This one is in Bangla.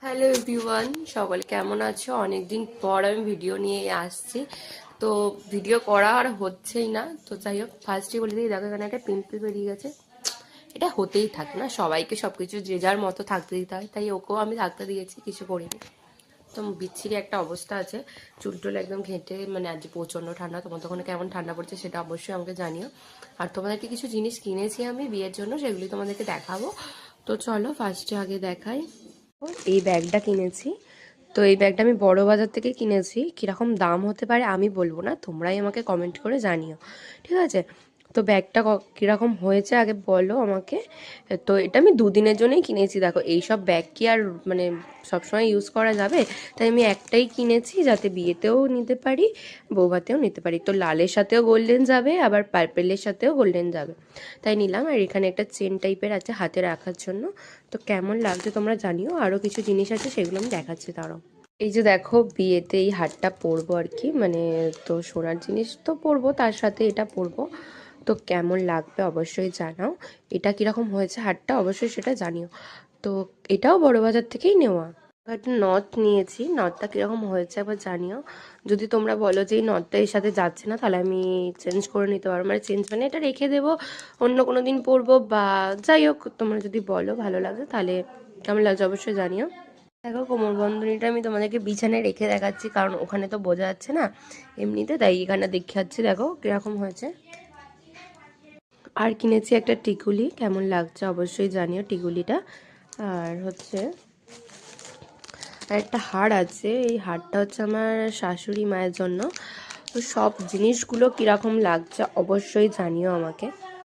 হ্যালো এভরিওয়ান, সকলে কেমন আছো? অনেকদিন পর আমি ভিডিও নিয়ে আসছি। তো ভিডিও করা আর হচ্ছেই না। তো যাই হোক, ফার্স্টে বলে দিই, দেখো এখানে একটা পিম্পল বেরিয়ে গেছে। এটা হতেই থাকে না, সবাইকে সবকিছু যে যার মতো থাকতে দিতে হয়, তাই ওকেও আমি থাকতে দিয়েছি, কিছু করিনি। তো বিচ্ছিরি একটা অবস্থা আছে, চুল টুল একদম ঘেঁটে, মানে আজ প্রচণ্ড ঠান্ডা। তোমার ওখানে কেমন ঠান্ডা পড়ছে সেটা অবশ্যই আমাকে জানিও। আর তোমাদেরকে কিছু জিনিস কিনেছি আমি বিয়ের জন্য, সেগুলি তোমাদেরকে দেখাবো। তো চলো ফার্স্টে আগে দেখাই। এই ব্যাগটা কিনেছি। তো এই ব্যাগটা আমি বড় বাজার থেকে কিনেছি। কীরকম দাম হতে পারে আমি বলবো না, তোমরাই আমাকে কমেন্ট করে জানিও, ঠিক আছে? তো ব্যাগটা কীরকম হয়েছে আগে বলো আমাকে। তো এটা আমি দুদিনের জন্যই কিনেছি। দেখো, এইসব ব্যাগ কি আর মানে সবসময় ইউজ করা যাবে? তাই আমি একটাই কিনেছি, যাতে বিয়েতেও নিতে পারি, বৌভাতেও নিতে পারি। তো লালের সাথেও গোল্ডেন যাবে, আবার পার্পেলের সাথেও গোল্ডেন যাবে, তাই নিলাম। আর এখানে একটা চেন টাইপের আছে হাতে রাখার জন্য। তো কেমন লাগছে তোমরা জানিও। আরও কিছু জিনিস আছে, সেগুলো আমি দেখাচ্ছি, দাঁড়াও। এই যে দেখো, বিয়েতে এই হারটা পরবো আর কি, মানে তো সোনার জিনিস তো পরবো, তার সাথে এটা পরবো। তো কেমন লাগবে অবশ্যই জানাও। এটা কীরকম হয়েছে হারটা অবশ্যই সেটা জানিও। তো এটাও বড়বাজার থেকেই নেওয়া। একটা নথ নিয়েছি, নথটা কীরকম হয়েছে একবার জানিও। যদি তোমরা বলো যে এই নথটা এর সাথে যাচ্ছে না, তাহলে আমি চেঞ্জ করে নিতে পারবো। মানে চেঞ্জ মানে এটা রেখে দেবো, অন্য কোনো দিন পরবো, বা যাই হোক, তোমরা যদি বলো ভালো লাগে, তাহলে কেমন লাগছে অবশ্যই জানিও। দেখো, কোমরবন্ধনীটা আমি তোমাদেরকে বিছানায় রেখে দেখাচ্ছি, কারণ ওখানে তো বোঝা যাচ্ছে না এমনিতে, তাই এখানে দেখাচ্ছি। দেখো কীরকম হয়েছে। আর কিনেছি একটা টিকুলি, কেমন লাগছে অবশ্যই জানিও টিকুলিটা। আর হচ্ছে আর একটা হার আছে, এই হারটা হচ্ছে আমার শাশুড়ি মায়ের জন্য। তো সব জিনিসগুলো কীরকম লাগছে অবশ্যই জানিও আমাকে।